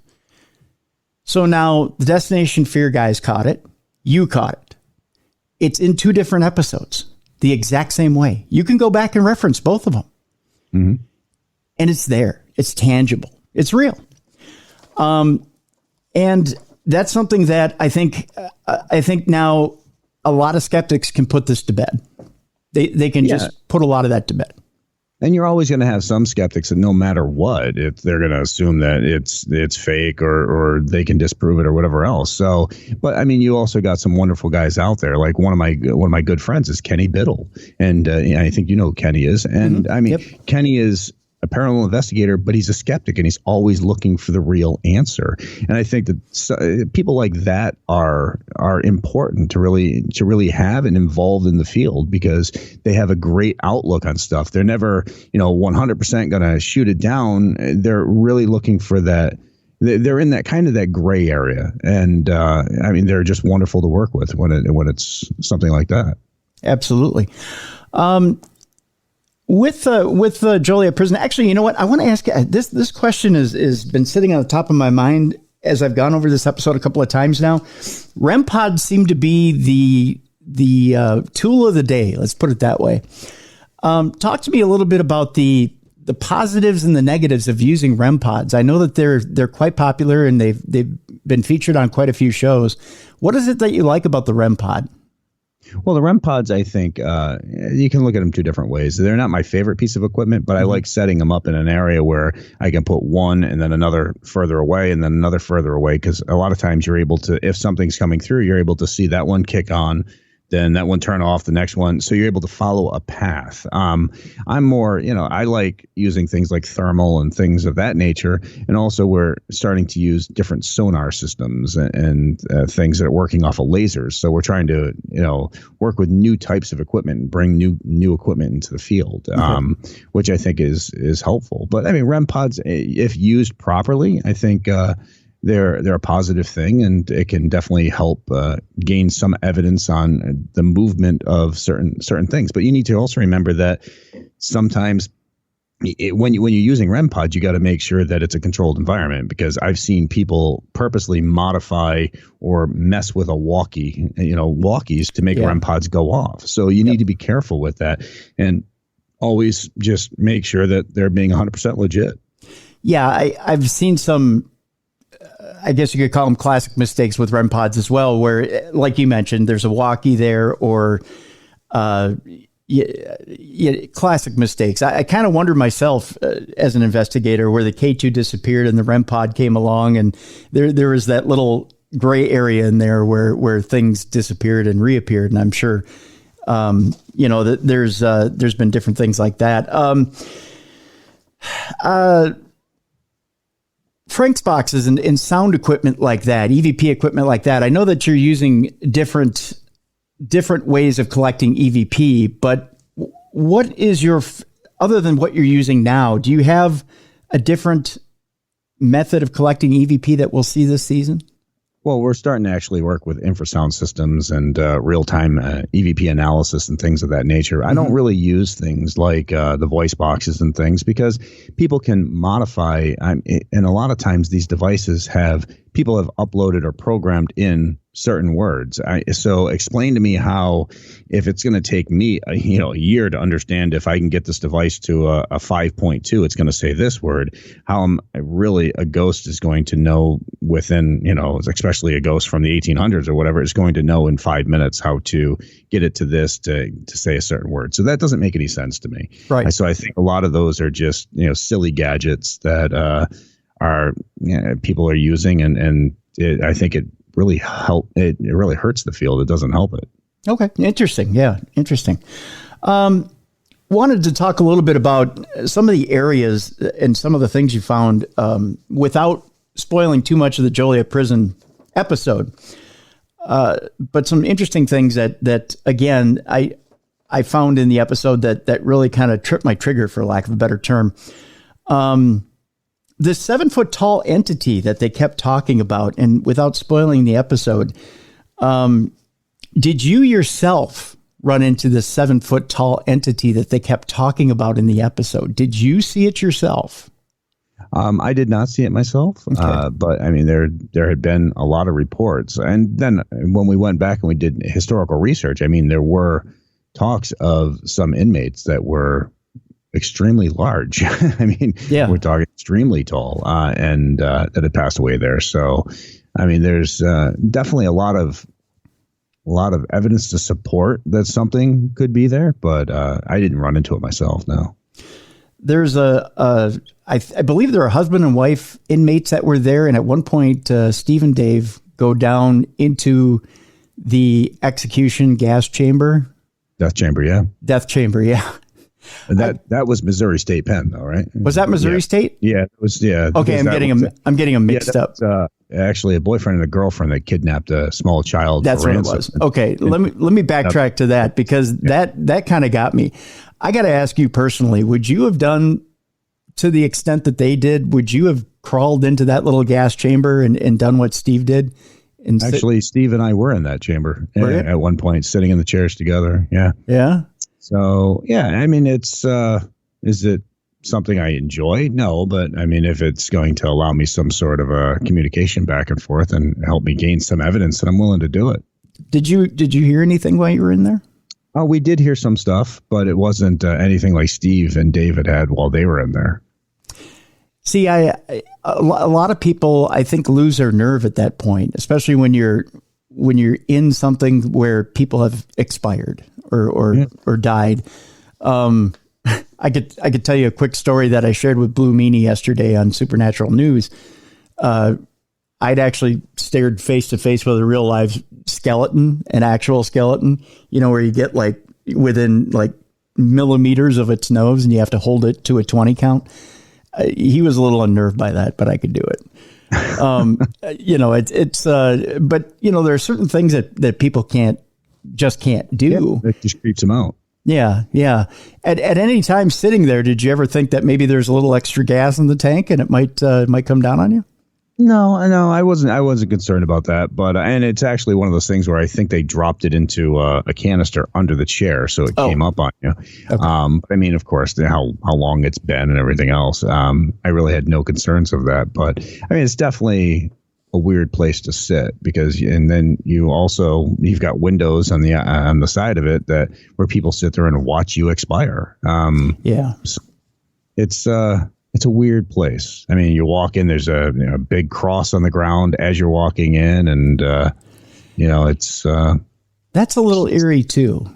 So now the Destination Fear guys caught it. You caught it. It's in 2 different episodes, the exact same way. You can go back and reference both of them. Mm-hmm. And it's there. It's tangible. It's real. And that's something that I think now a lot of skeptics can put this to bed. They can just put a lot of that to bed. And you're always going to have some skeptics that no matter what, they're going to assume that it's fake or they can disprove it or whatever else. So, but I mean, you also got some wonderful guys out there. Like one of my good friends is Kenny Biddle, and I think you know who Kenny is. And I mean, Kenny is a paranormal investigator, but he's a skeptic and he's always looking for the real answer. And I think that people like that are important to really have and involved in the field because they have a great outlook on stuff. They're never, 100% going to shoot it down. They're really looking for that. They're in that kind of that gray area. And I mean, they're just wonderful to work with when it's something like that. Absolutely. With Joliet Prison, actually, you know what? I want to ask you, this question is been sitting on the top of my mind as I've gone over this episode a couple of times now. REM pods seem to be the tool of the day. Let's put it that way. Talk to me a little bit about the positives and the negatives of using REM pods. I know that they're quite popular and they've been featured on quite a few shows. What is it that you like about the REM pod? Well, the REM pods, I think you can look at them 2 different ways. They're not my favorite piece of equipment, but I like setting them up in an area where I can put one and then another further away and then another further away. Because a lot of times you're able to, if something's coming through, you're able to see that one kick on. then that one turn off, the next one. So you're able to follow a path. I'm more, I like using things like thermal and things of that nature. And also we're starting to use different sonar systems and things that are working off of lasers. So we're trying to, work with new types of equipment and bring new equipment into the field, which I think is helpful. But I mean, REM pods, if used properly, I think they're a positive thing, and it can definitely help gain some evidence on the movement of certain things. But you need to also remember that sometimes when you're using REM pods, you got to make sure that it's a controlled environment, because I've seen people purposely modify or mess with walkies to make REM pods go off. So you need to be careful with that, and always just make sure that they're being 100% legit. Yeah, I've seen some, I guess you could call them classic mistakes with REM pods as well, where, like you mentioned, there's a walkie there, or classic mistakes. I kind of wonder myself as an investigator, where the K2 disappeared and the REM pod came along, and there was that little gray area in there where things disappeared and reappeared. And I'm sure, that there's been different things like that. Frank's boxes and sound equipment like that, EVP equipment like that. I know that you're using different ways of collecting EVP, but what is other than what you're using now, do you have a different method of collecting EVP that we'll see this season? Well, we're starting to actually work with infrasound systems and real-time EVP analysis and things of that nature. I don't really use things like the voice boxes and things, because people can modify, and a lot of times these devices people have uploaded or programmed in certain words. So explain to me how, if it's going to take me a year to understand if I can get this device to a 5.2, it's going to say this word, how really a ghost is going to know within, especially a ghost from the 1800s or whatever, is going to know in 5 minutes how to get it to this to say a certain word. So that doesn't make any sense to me. Right. So I think a lot of those are just, silly gadgets that people are using, and I think it really really hurts the field. It doesn't help it. Okay. Interesting. Yeah. Interesting. Wanted to talk a little bit about some of the areas and some of the things you found, without spoiling too much of the Joliet prison episode. But some interesting things that again, I found in the episode that really kind of tripped my trigger, for lack of a better term. This 7 foot tall entity that they kept talking about, and without spoiling the episode, did you yourself run into this 7 foot tall entity that they kept talking about in the episode? Did you see it yourself? I did not see it myself, okay. But I mean, there had been a lot of reports, and then when we went back and we did historical research, I mean, there were talks of some inmates that were extremely large. I mean, we're talking extremely tall, and that had passed away there. So, I mean, there's definitely a lot of evidence to support that something could be there, but I didn't run into it myself. No. There's I believe there are husband and wife inmates that were there, and at one point, Steve and Dave go down into the execution gas chamber. Death chamber, yeah. Death chamber, yeah. That was Missouri State Pen, though, right? Was that Missouri State? Yeah, it was. Yeah. Okay, I'm getting them mixed up. Actually, a boyfriend and a girlfriend that kidnapped a small child. That's what it was. Okay, let me backtrack to that, because that kind of got me. I got to ask you personally: would you have done, to the extent that they did? Would you have crawled into that little gas chamber and done what Steve did? Actually, Steve and I were in that chamber at one point, sitting in the chairs together. Yeah. Yeah. So, yeah, I mean, is it something I enjoy? No, but I mean, if it's going to allow me some sort of a communication back and forth and help me gain some evidence, then I'm willing to do it. Did you hear anything while you were in there? Oh, we did hear some stuff, but it wasn't anything like Steve and David had while they were in there. See, a lot of people, I think, lose their nerve at that point, especially when you're in something where people have expired or died. I could tell you a quick story that I shared with Blue Meanie yesterday on Supernatural News. I I'd actually stared face to face with a real live skeleton, an actual skeleton, where you get like within like millimeters of its nose and you have to hold it to a 20 count. He was a little unnerved by that, but I could do it. But there are certain things that people can't do. Yeah, it just creeps them out. Yeah. Yeah. At any time sitting there, did you ever think that maybe there's a little extra gas in the tank and it might come down on you? No, I wasn't concerned about that, but and it's actually one of those things where I think they dropped it into a canister under the chair, so it came up on you. Okay. But I mean, of course, how long it's been and everything else. I really had no concerns of that, but I mean, it's definitely a weird place to sit and then you've got windows on the side of it where people sit there and watch you expire. So it's a weird place. I mean, you walk in, there's a big cross on the ground as you're walking in, and it's that's a little eerie too.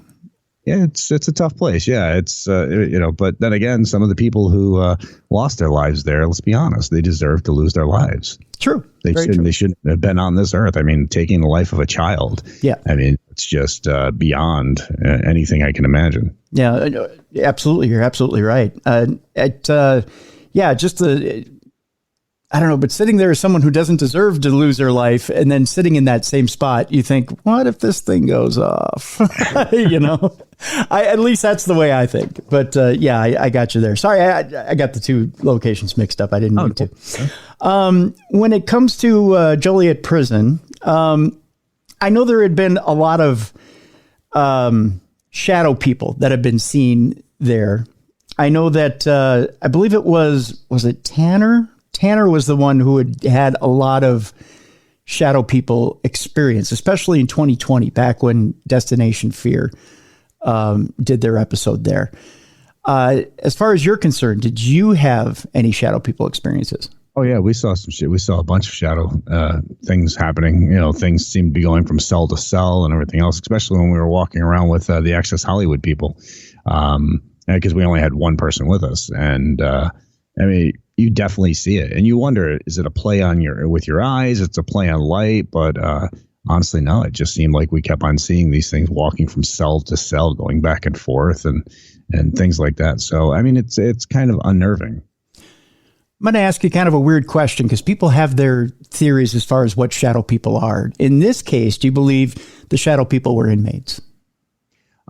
Yeah, it's a tough place. Yeah, it's but then again, some of the people who lost their lives there, let's be honest, they deserve to lose their lives. True. They shouldn't have been on this earth. I mean, taking the life of a child. Yeah. I mean, it's just beyond anything I can imagine. Yeah, absolutely. You're absolutely right. I don't know, but sitting there as someone who doesn't deserve to lose their life and then sitting in that same spot, you think, what if this thing goes off? At least that's the way I think. But I got you there. Sorry, I got the two locations mixed up. I didn't mean to. When it comes to Joliet Prison, I know there had been a lot of shadow people that have been seen there. I know that I believe it was it Tanner? Tanner was the one who had a lot of shadow people experience, especially in 2020, back when Destination Fear did their episode there. As far as you're concerned, did you have any shadow people experiences? Oh, yeah, we saw some shit. We saw a bunch of shadow things happening. Things seemed to be going from cell to cell and everything else, especially when we were walking around with the Access Hollywood people. Because we only had one person with us. And I mean, you definitely see it. And you wonder, is it a play on with your eyes? It's a play on light. But honestly, no, it just seemed like we kept on seeing these things walking from cell to cell, going back and forth and things like that. So, I mean, it's kind of unnerving. I'm going to ask you kind of a weird question because people have their theories as far as what shadow people are. In this case, do you believe the shadow people were inmates?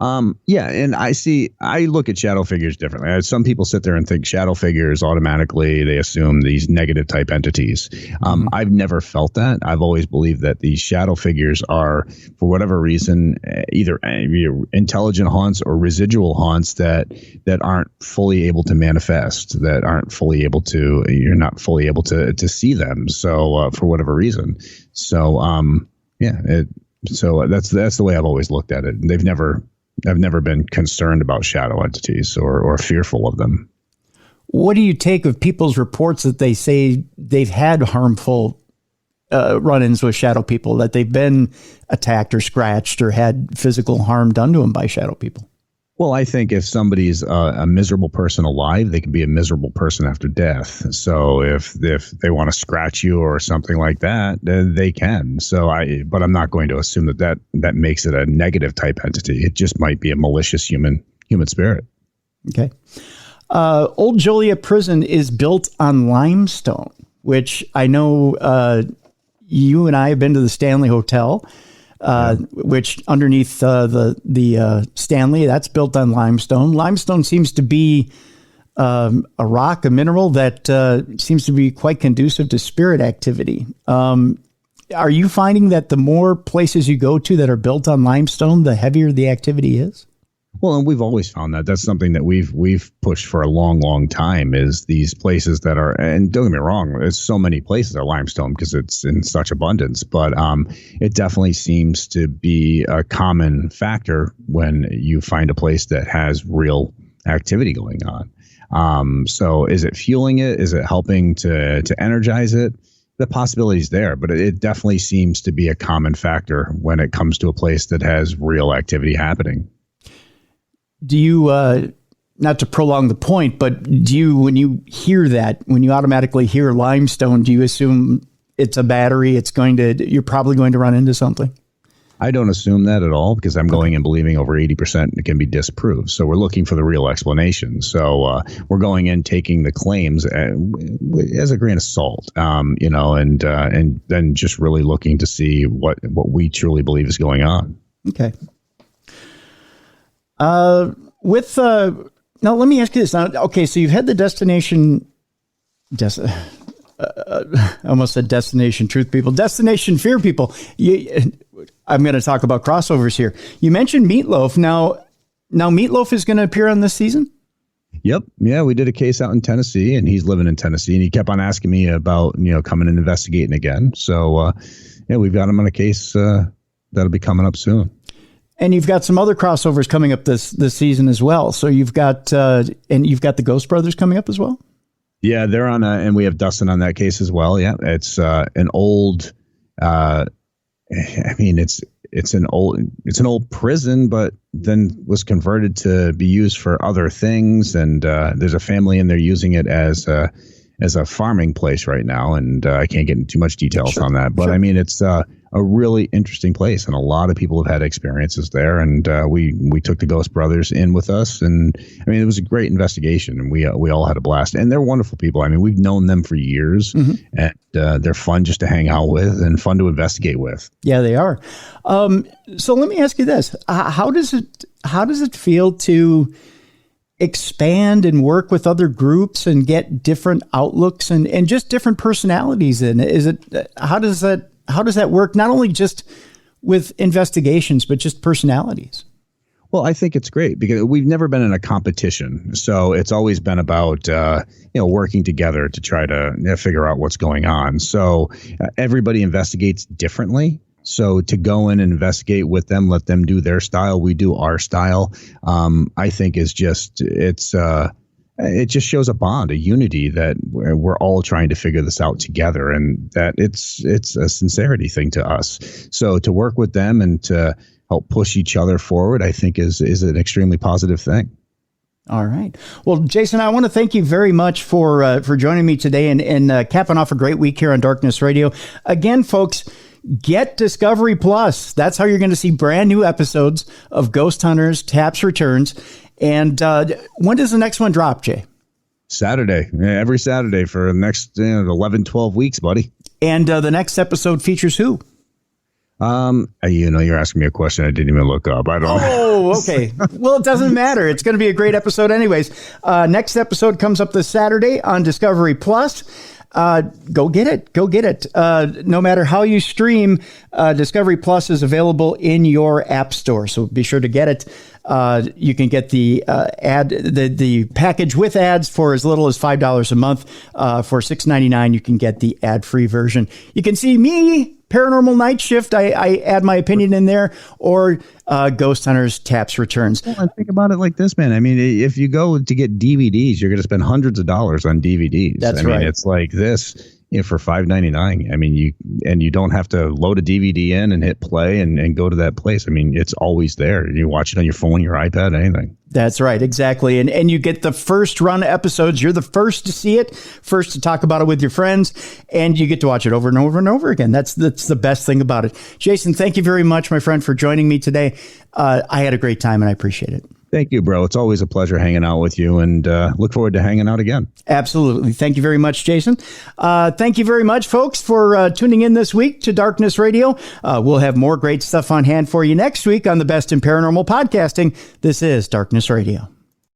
Yeah, and I look at shadow figures differently. Some people sit there and think shadow figures automatically, they assume these negative type entities. I've never felt that. I've always believed that these shadow figures are, for whatever reason, either intelligent haunts or residual haunts that aren't fully able to manifest, that aren't fully able to, you're not fully able to see them. So, for whatever reason. So, so that's the way I've always looked at it. I've never been concerned about shadow entities or fearful of them. What do you take of people's reports that they say they've had harmful run-ins with shadow people, that they've been attacked or scratched or had physical harm done to them by shadow people? Well, I think if somebody's a miserable person alive, they can be a miserable person after death. So if they want to scratch you or something like that, then they can. But I'm not going to assume that makes it a negative type entity. It just might be a malicious human spirit. Okay. Old Joliet Prison is built on limestone, which I know you and I have been to the Stanley Hotel. Which underneath the Stanley, that's built on limestone. Limestone seems to be a rock, a mineral that seems to be quite conducive to spirit activity. Are you finding that the more places you go to that are built on limestone, the heavier the activity is? Well, and we've always found that. That's something that we've pushed for a long, long time, is these places that are, and don't get me wrong, there's so many places are limestone because it's in such abundance, but it definitely seems to be a common factor when you find a place that has real activity going on. So is it fueling it? Is it helping to energize it? The possibility is there, but it definitely seems to be a common factor when it comes to a place that has real activity happening. Do you, not to prolong the point, but do you, when you hear that, when you automatically hear limestone, do you assume it's a battery. You're probably going to run into something. I don't assume that at all because I'm going and believing over 80% it can be disproved. So we're looking for the real explanation. So we're going in taking the claims as a grain of salt, and then just really looking to see what we truly believe is going on. Okay. Now let me ask you this. Now, okay, so you've had the destination. I almost said destination truth people, destination fear people. I'm going to talk about crossovers here. You mentioned Meatloaf. Now Meatloaf is going to appear on this season? Yep. Yeah, we did a case out in Tennessee, and he's living in Tennessee, and he kept on asking me about, coming and investigating again. So, we've got him on a case that'll be coming up soon. And you've got some other crossovers coming up this season as well. So you've got the Ghost Brothers coming up as well? Yeah, they're on and we have Dustin on that case as well. Yeah, it's an old it's an old prison, but then was converted to be used for other things. And there's a family in there using it as a farming place right now. And I can't get into too much details on that. But sure. I mean, it's a really interesting place, and a lot of people have had experiences there. And we took the Ghost Brothers in with us, and I mean, it was a great investigation, and we all had a blast. And they're wonderful people. I mean, we've known them for years, and they're fun just to hang out with and fun to investigate with. Yeah, they are. So let me ask you this: how does it feel to expand and work with other groups and get different outlooks and just different personalities in? How does that work? Not only just with investigations, but just personalities. Well, I think it's great because we've never been in a competition. So it's always been about, working together to try to figure out what's going on. So everybody investigates differently. So to go in and investigate with them, let them do their style, we do our style. I think it just shows a bond, a unity that we're all trying to figure this out together, and that it's a sincerity thing to us. So to work with them and to help push each other forward, I think is an extremely positive thing. All right. Well, Jason, I want to thank you very much for joining me today and capping off a great week here on Darkness Radio. Again, folks, get Discovery Plus. That's how you're going to see brand new episodes of Ghost Hunters, Taps Returns. And when does the next one drop, Jay? Saturday. Yeah, every Saturday for the next 11, 12 weeks, buddy. And the next episode features who? You're asking me a question I didn't even look up. I don't know. Oh, okay. Well, it doesn't matter. It's going to be a great episode anyways. Next episode comes up this Saturday on Discovery Plus. Go get it. Go get it. No matter how you stream, Discovery Plus is available in your app store. So be sure to get it. You can get the the package with ads for as little as $5 a month. For $6.99, you can get the ad-free version. You can see me, Paranormal Night Shift. I add my opinion in there, or Ghost Hunters, Taps Returns. Well, I think about it like this, man. I mean, if you go to get DVDs, you're going to spend hundreds of dollars on DVDs. That's right. I mean, it's like this. For $5.99. I mean, you don't have to load a DVD in and hit play and go to that place. I mean, it's always there. You watch it on your phone, your iPad, anything. That's right. Exactly. And you get the first run episodes. You're the first to see it, first to talk about it with your friends, and you get to watch it over and over and over again. That's the best thing about it. Jason, thank you very much, my friend, for joining me today. I had a great time and I appreciate it. Thank you, bro. It's always a pleasure hanging out with you, and look forward to hanging out again. Absolutely. Thank you very much, Jason. Thank you very much, folks, for tuning in this week to Darkness Radio. We'll have more great stuff on hand for you next week on the Best in Paranormal Podcasting. This is Darkness Radio.